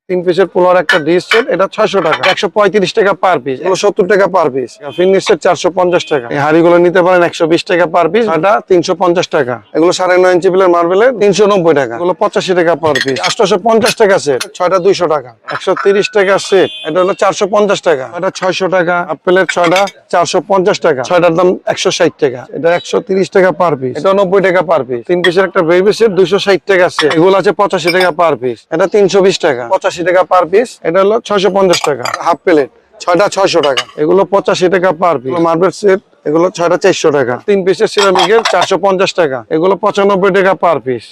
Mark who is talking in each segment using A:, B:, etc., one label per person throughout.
A: তিন পিসের পোলার একটা ডিশ সেট, এটা 600 টাকা, 135 টাকা পার পিস, এগুলো 70 টাকা পার পিস। ফিনিশ সেট 450 টাকা। এই হাড়িগুলো নিতে পারেন 120 টাকা পার পিস, এটা 350 টাকা। এগুলো 9.5 ইঞ্চি বিলের মার্বেলের 390 টাকা, এগুলো 85 টাকা পার পিস। 850 টাকা সেট, 6টা 200 টাকা। 130 টাকা সেট, এটা হলো 450 টাকা, এটা 600 টাকা। আপেলের 6টা 450 টাকা, 6টার দাম 160 টাকা, এটা 130 টাকা পার পিস, এটা 90 টাকা পার পিস। তিন পিসের একটা বেবি সেট 260 টাকা সেট, এগুলো আছে 85 টাকা পার পিস, এটা 320 টাকা, 85 টাকা পার পিস। এটা হলো 650 টাকা। হাফ প্লেট 6টা 600 টাকা, এগুলো 85 টাকা পার পিস। মার্বেল সেট, এগুলো 6টা 400 টাকা। তিন পিসের সিরামিকের 450 টাকা, এগুলো 95 টাকা পার পিস।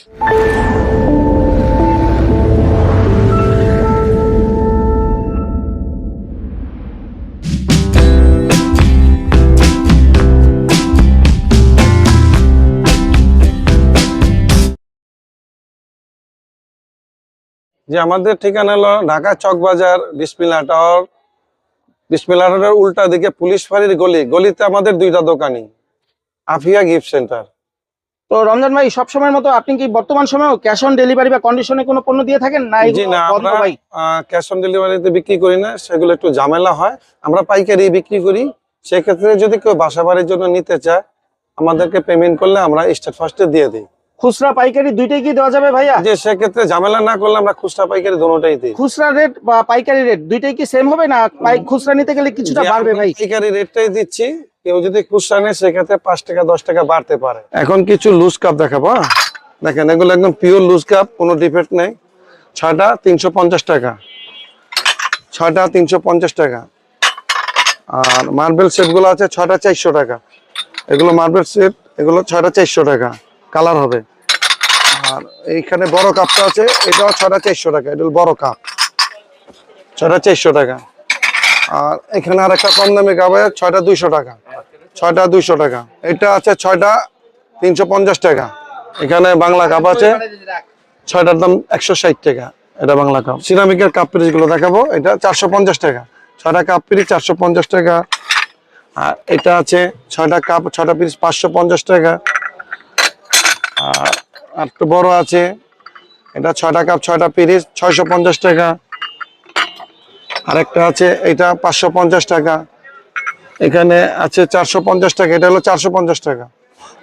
A: যে আমাদের ঠিকানা হলো ঢাকা চকবাজার বিসমিল্লাহ টাওয়ার। বিসমিল্লাহ টাওয়ারের উল্টা দিকে পুলিশ ফাঁড়ির গলিতে আমাদের দুইটা দোকানই, আফিয়া গিফট সেন্টার।
B: তো রমজান ভাই, সব সময়ের মতো আপনি কি বর্তমান সময়েও ক্যাশ অন ডেলিভারি বা কন্ডিশনে কোনো পণ্য দিয়ে থাকেন না?
A: জি না, আমরা ক্যাশ অন ডেলিভারিতে বিক্রি করি না, সেগুলো একটু ঝামেলা হয়। আমরা পাইকারি বিক্রি করি। সেক্ষেত্রে যদি কেউ বাসা বাড়ির জন্য নিতে চায়, আমাদেরকে পেমেন্ট করলে আমরা স্টেট ফার্স্টে দিয়ে দিই।
B: খুচরা পাইকারি দুইটাই কি দেওয়া যাবে ভাইয়া?
A: যে সেক্ষেত্রে ঝামেলা না করলে আমরা খুচরা পাইকারি দোনোটাই দিই।
B: খুচরা রেট বা পাইকারি রেট দুইটাই কি সেম হবে না? খুচরা নিতে গেলে কিছুটা বাড়বে ভাই?
A: পাইকারি রেটটাই দিচ্ছি, কেউ যদি খুচরা নেয় সেক্ষেত্রে 5 টাকা 10 টাকা বাড়তে পারে। এখন কিছু লুজ কাপ দেখাবো। দেখেন, এগুলো একদম পিওর লুজ কাপ, কোনো ডিফেক্ট নেই। 6টা 350 টাকা, 6টা 350 টাকা। আর মার্বেল সেট গুলো আছে 6টা 400 টাকা, এগুলো মার্বেল সেট, এগুলো 6টা 400 টাকা, কালার হবে। আর এইখানে বড় কাপটা আছে, এটাও 6টা 400 টাকা, এটা বড় কাপ, 6টা 400 টাকা। আর এখানে আর একটা কম দামি কাপ আছে, 6টা 200 টাকা, 6টা 200 টাকা। এটা আছে 6টা 350 টাকা। এখানে বাংলা কাপ আছে, 6টার দাম 160 টাকা, এটা বাংলা কাপ। সিরামিকের কাপ পিরিচ গুলো দেখাবো, এটা 450 টাকা, 6টা কাপ পিরিচ 450 টাকা। আর এটা আছে 6টা কাপ, 6টা পিরিচ 550 টাকা। আর একটু বড় আছে, এটা 6টা কাপ 6টা পিরিচ 650 টাকা। আরেকটা আছে, এটা 550 টাকা। এখানে আছে 450 টাকা, এটা হলো 450 টাকা।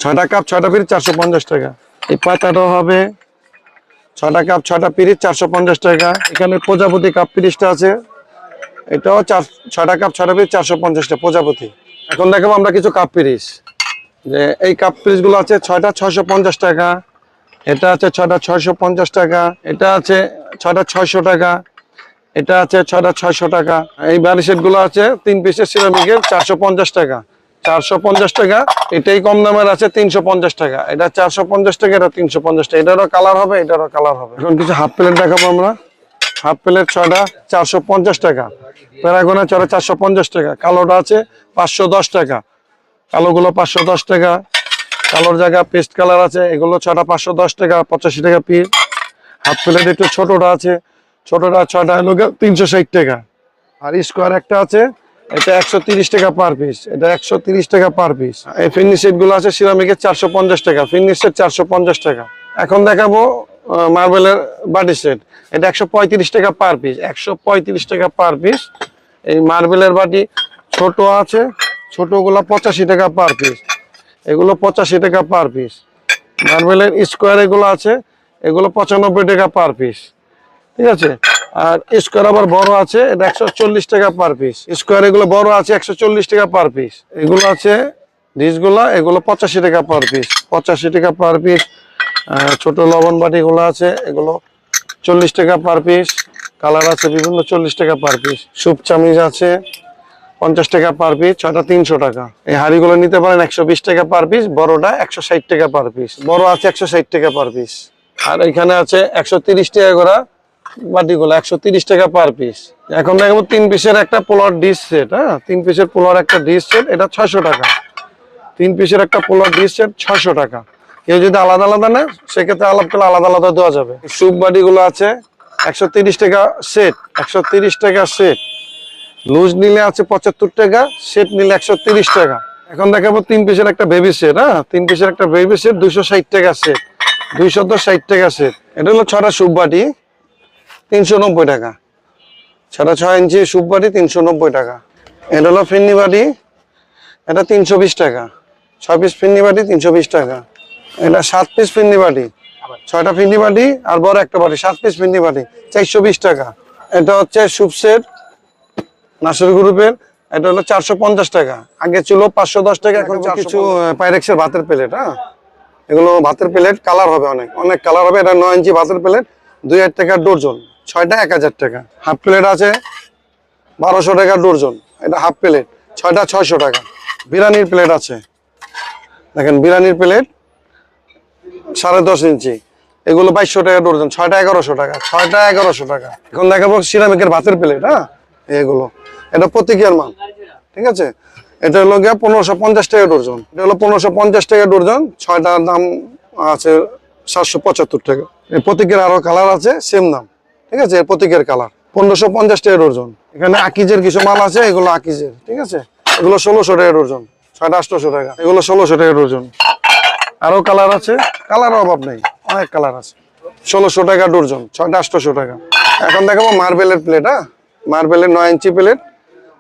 A: 6টা কাপ 6টা পিরিচ 450 টাকা। এই পাতাটাও হবে 6টা কাপ 6টা পিরিচ 450 টাকা। এখানে প্রজাপতি কাপ পিরিচটা আছে, এটাও 6টা কাপ 6টা পিরিচ 450 টাকা প্রজাপতি। এখন দেখাবো আমরা কিছু কাপ পিরিচ। যে এই কাপ পিরিচ গুলো আছে 6টা 650 টাকা, এটা আছে 6টা 650 টাকা, এটা আছে 6টা 600 টাকা, এটা আছে 6টা 600 টাকা। এই বাড়ি সেট গুলো আছে 3 পিসের সিরামিকের 450 টাকা, 450 টাকা। এটাই কম দামের আছে 350 টাকা, এটা 450 টাকা, এটা 350 টাকা। এটারও কালার হবে, এটারও কালার হবে। এখন কিছু হাফ প্লেট দেখাবো আমরা। হাফ প্লেট 6টা 450 টাকা, প্যারাগনের 6টা 450 টাকা। কালোটা আছে 510 টাকা, কালোগুলো 510 টাকা। কালোর জায়গা পেস্ট কালার আছে, এগুলো 6টা 510 টাকা, 85 টাকা পিস। হাফ প্লেট একটু ছোটটা আছে, ছোটটা 6টা হলো 360 টাকা। আর স্কোয়ার একটা আছে, এটা 130 টাকা পার পিস, এটা 130 টাকা পার পিস। এই ফিনিশ সেট গুলো আছে সিরামিকের 450 টাকা, ফিনিশ সেট 450 টাকা। এখন দেখাবো মার্বেলের বাটি সেট, এটা 135 টাকা পার পিস, 135 টাকা পার পিস। এই মার্বেলের বাটি ছোট আছে, ছোটগুলো 85 টাকা পার পিস, এগুলো 85 টাকা পার পিস। মার্বেলের স্কোয়ার এগুলো আছে, এগুলো 95 টাকা পার পিস, ঠিক আছে। আর স্কোয়ার আবার বড় আছে, এটা 140 টাকা পার পিস। স্কোয়ার এগুলো বড় আছে 140 টাকা পার পিস। এগুলো আছে ডিশগুলা, এগুলো 85 টাকা পার পিস, 85 টাকা পার পিস। ছোট লবণ বাটি গুলো আছে, এগুলো 40 টাকা পার পিস। কালার আছে বিভিন্ন, 40 টাকা পার পিস। সুপ চামিচ আছে 50 টাকা পার পিস, 6টা 300 টাকা। এই হাঁড়িগুলো নিতে পারেন 120 টাকা পার পিস, বড়টা 160 টাকা পার পিস, বড় আছে 160 টাকা পার পিস। আর এখানে আছে 130 টাকা করে বাটিগুলো, 130 টাকা পার পিস। এখন দেখাবো 3 পিসের একটা পোলার ডিশ সেট। হ্যাঁ, 3 পিসের পোলার একটা ডিশ সেট, এটা 600 টাকা। 3 পিসের একটা পোলার ডিশ সেট 600 টাকা। কেউ যদি আলাদা আলাদা নেয় সেক্ষেত্রে আলাদা করে আলাদা আলাদা দেওয়া যাবে। সুপ বাটিগুলো আছে 130 টাকা সেট, 130 টাকা সেট। লুজ নিলে আছে 75 টাকা, সেট নিলে 130 টাকা। এখন দেখাবো 3 পিসের একটা বেবি সেট। হ্যাঁ, 3 পিসের একটা বেবি সেট 260 টাকা সেট, 260 টাকা সেট। এটা হলো 6টা সুপ বাটি, 390 টাকা। 6.5 ইঞ্চি সুপ বাটি 390 টাকা। এটা হলো ফিন্নি বাটি, এটা 320 টাকা। 6 পিস ফিন্নি বাটি 320 টাকা। এটা 7 পিস ফিন্নি বাটি, 6টা ফিন্নি বাটি আর বড় একটা বাটি, 7 পিস ফিন্নি বাটি 420 টাকা। এটা হচ্ছে সুপ সেট নাসির গ্রুপের, এটা হলো 450 টাকা। আগে ছিল 510 টাকা, এখন কিছু পাইরেক্সের ভাতের প্লেট। হ্যাঁ, এগুলো ভাতের প্লেট, কালার হবে অনেক অনেক কালার হবে। এটা 9 ইঞ্চি ভাতের প্লেট 2000 টাকা ডর্জন, 6টা 1000 টাকা। হাফ প্লেট আছে 1200 টাকা ডর্জন, এটা হাফ প্লেট 6টা 600 টাকা। বিরিয়ানির প্লেট আছে, দেখেন বিরিয়ানির প্লেট 10.5 ইঞ্চি, এগুলো 2200 টাকা ডর্জন, 6টা 1100 টাকা, 6টা 1100 টাকা। এখন দেখাবো সিরামিকের ভাতের প্লেট। হ্যাঁ, এগুলো এটা প্রতিকিয়ার মাল, ঠিক আছে। এটা হলো গিয়া 1550 টাকা ডর্জন, এটা হলো 1550 টাকা ডর্জন, 6টার দাম আছে 775 টাকা। এই প্রতীকের আরো কালার আছে, সেম দাম, ঠিক আছে। এই প্রতীকের কালার 1550 টাকা ডর্জন। এখানে আকিজের কিছু মাল আছে, এগুলো আকিজের, ঠিক আছে। এগুলো 1600 টাকা ডর্জন, 6টা 800 টাকা। এগুলো 1600 টাকা ডর্জন। আরো কালার আছে, কালার অভাব নেই, অনেক কালার আছে। 1600 টাকা ডর্জন, 6টা 800 টাকা। এখন দেখাবো মার্বেলের প্লেট। হ্যাঁ, মার্বেলের 9 ইঞ্চি প্লেট,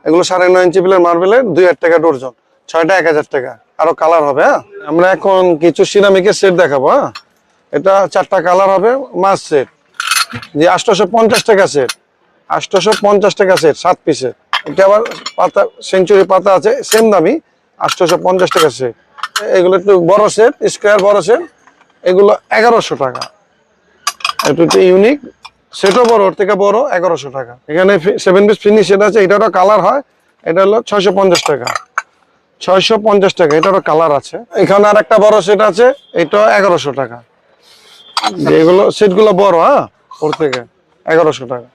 A: এগুলো 9.5 ইঞ্চি প্লেট মার্বেলের 2000 টাকা ডর্জন, 6টা 1000 টাকা। আরো কালার হবে। হ্যাঁ, আমরা এখন কিছু সিরামিকের সেট দেখাবো। হ্যাঁ, এটা 4টা কালার হবে, মাছ সেট যে 850 টাকা সেট, 850 টাকা সেট 7 পিসের। এটা আবার পাতা সেঞ্চুরি পাতা আছে, সেম দামি 850 টাকা সেট। এগুলো একটু বড় সেট, স্কোয়ার বড় সেট, এগুলো 1100 টাকা। এটা ইউনিক সেটও বড়, ওর থেকে বড় 1100 টাকা। এখানে 7 পিস ফিনিশ সেট আছে, এটারও কালার হয়, এটা হলো 650 টাকা, 650 টাকা। এটারও কালার আছে। এখানে আর একটা বড় সেট আছে, এটাও 1100 টাকা। যেগুলো সেটগুলো বড়, হ্যাঁ, ওর থেকে 1100 টাকা।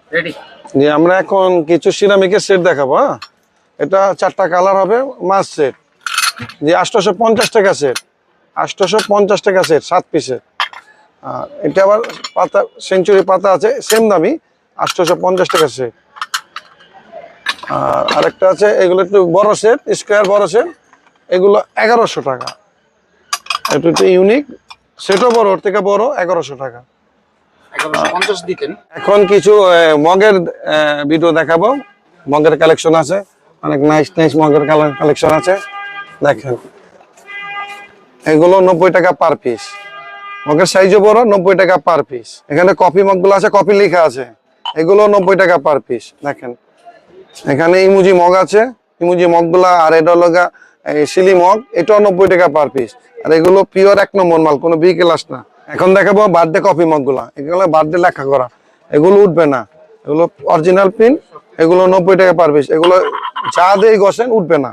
A: যে আমরা এখন কিছু সিরামিকের সেট দেখাবো। হ্যাঁ, এটা 4টা কালার হবে, মাছ সেট যে 850 টাকা সেট, 850 টাকা সেট 7 পিসের। আর এটা আবার পাতা সেঞ্চুরি পাতা আছে, সেম দামি 850 টাকা সেট। আর আরেকটা আছে, এগুলো একটু বড় সেট, স্কোয়ার বড় সেট, এগুলো 1100 টাকা। এটা একটু ইউনিক, সেটও বড়, ওর থেকে বড় 1100 টাকা।
B: 1150 দিতেন।
A: এখন কিছু মগের ভিডিও দেখাবো। মগের কালেকশন আছে, অনেক নাইস নাইস মগের কালেকশন আছে, দেখেন। এগুলো 90 টাকা পার পিস, মগের সাইজও বড়, 90 টাকা পার পিস। এখানে কফি মগগুলো আছে, কফি লেখা আছে, এগুলো 90 টাকা পার পিস। দেখেন এখানে ইমুজি মগ আছে, ইমুজি মগগুলা। আর এটা হলো সিলি মগ, এটাও 90 টাকা পার পিস। আর এগুলো পিওর 1 নম্বর মাল, কোনো বি ক্লাস না। এখন দেখাবো বার্থডে কফি মগগুলা, এগুলো বার্থডে লেখা করা, এগুলো উঠবে না, এগুলো অরিজিনাল পিন, এগুলো 90 টাকা পার পিস। এগুলো যা দিয়ে ঘষেন উঠবে না।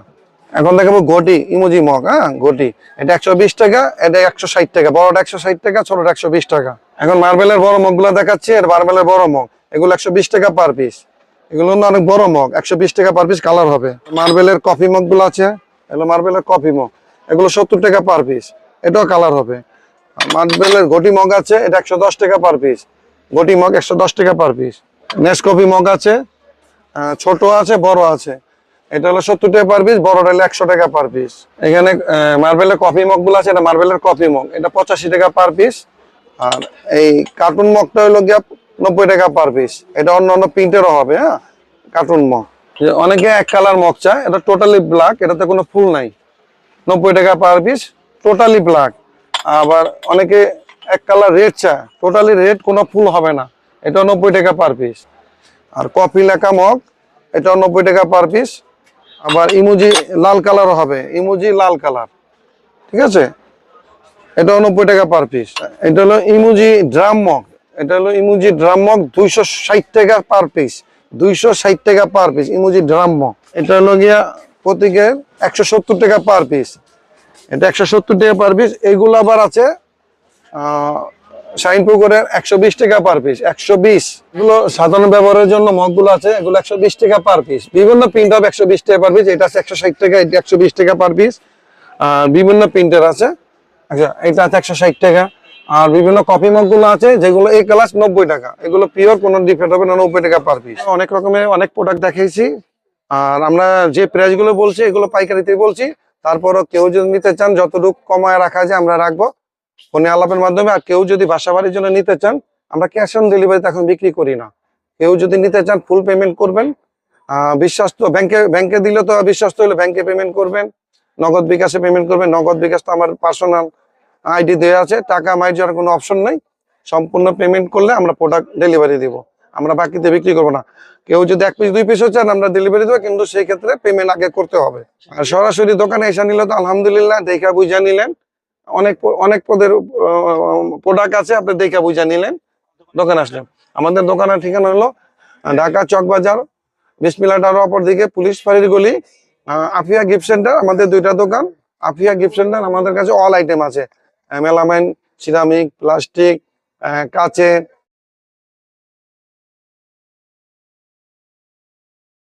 A: এখন দেখাবো ঘটি ইমোজি মগ। হ্যাঁ, ঘটি এটা 120 টাকা, এটা 160 টাকা, বড়টা 160 টাকা, ছোটটা 120 টাকা। এখন মার্বেলের বড় মগগুলো দেখাচ্ছি, আর মার্বেলের বড় মগ, এগুলো 120 টাকা পার পিস। এগুলো অনেক বড় মগ, 120 টাকা পার পিস, কালার হবে। মার্বেলের কফি মগগুলো আছে, এগুলো মার্বেলের কফি মগ, এগুলো 70 টাকা পার পিস, এটাও কালার হবে। মার্বেলের ঘটি মগ আছে, এটা 110 টাকা পার পিস, ঘটি মগ 110 টাকা পার পিস। নেসকফি মগ আছে, ছোট আছে বড় আছে, এটা হলো 70 টাকা পার পিস, বড়টা হলো 100 টাকা পার পিস। এখানে মার্বেলের কফি মগগুলো আছে, এটা মার্বেলের কফি মগ, এটা 85 টাকা পার পিস। আর এই কার্টুন মগটা হলো গিয়া 90 টাকা পার পিস, এটা অন্য অন্য প্রিন্টেরও হবে। হ্যাঁ, কার্টুন মগ। অনেকে এক কালার মগ চায়, এটা টোটালি ব্ল্যাক, এটাতে কোনো ফুল নাই, 90 টাকা পার পিস, টোটালি ব্ল্যাক। আবার অনেকে এক কালার রেড চায়, টোটালি রেড, কোনো ফুল হবে না, এটা 90 টাকা পার পিস। আর কফি লেখা মগ, এটাও 90 টাকা পার পিস। আবার ইমোজি লাল কালারও হবে, ইমোজি লাল কালার, ঠিক আছে, এটাও 90 টাকা পার পিস। এটা হলো ইমোজি ড্রাম মগ, এটা হলো ইমোজি ড্রাম মগ, 260 টাকা পার পিস, 260 টাকা per piece emoji drum mug. এটা হলো গিয়া প্রতীকের 170 টাকা পার পিস, এটা 170 টাকা পার পিস। এগুলো আবার আছে শাইন পুকুরের 120 টাকা পার পিস, 120। এগুলো সাধারণ ব্যবহারের জন্য মগগুলো আছে, এগুলো 120 টাকা পার পিস। বিভিন্ন প্রিন্ট হবে 120 টাকা পার পিস, এটা আছে 160 টাকা, এটা 120 টাকা পার পিস। আর বিভিন্ন প্রিন্টের আছে, আচ্ছা এটা আছে 160 টাকা। আর বিভিন্ন কফি মগগুলো আছে, যেগুলো এই ক্লাস 90 টাকা, এগুলো পিওর, কোনো ডিফেক্ট হবে না, 90 টাকা পার পিস। অনেক রকমের অনেক প্রোডাক্ট দেখাইছি, আর আমরা যে প্রাইস গুলো বলছি এগুলো পাইকারিতে বলছি। তারপরও কেউ যদি নিতে চান, যতটুকু কমায় রাখা যায় আমরা রাখবো ফোনে আলাপের মাধ্যমে। আর কেউ যদি বাসা বাড়ির জন্য নিতে চান, আমরা ক্যাশ অন ডেলিভারিতে এখন বিক্রি করি না, কেউ যদি নিতে চান ফুল পেমেন্ট করবেন, বিশ্বস্ত ব্যাংকে দিলে তো বিশ্বস্ত হলে ব্যাংকে পেমেন্ট করবেন, নগদ বিকাশে পেমেন্ট করবেন। নগদ বিকাশ তো আমার পার্সোনাল আইডি দেওয়া আছে, টাকা মাইর যাওয়ার কোনো অপশন নাই। সম্পূর্ণ পেমেন্ট করলে আমরা প্রোডাক্ট ডেলিভারি দিব, আমরা বাকিতে বিক্রি করবো না। কেউ যদি 1 পিস 2 পিসও চান আমরা ডেলিভারি দেবো, কিন্তু সেই ক্ষেত্রে পেমেন্ট আগে করতে হবে। আর সরাসরি দোকানে এসে নিলে তো আলহামদুলিল্লাহ দেখা বুঝা নিলেন, অনেক পদের প্রোডাক্ট আছে, আপনি দেখা বুঝা নিলেন, দোকানে আসলেন। আমাদের দোকানের ঠিকানা হলো ঢাকা চকবাজার, বিসমিল্লাহ টাওয়ার অপর দিকে পুলিশ ফাঁড়ির গলি, আফিয়া গিফট সেন্টার। আমাদের 2টা দোকান। আফিয়া গিফট সেন্টার আমাদের কাছে অল আইটেম আছে, মেলামাইন, সিরামিক, প্লাস্টিক, কাচের,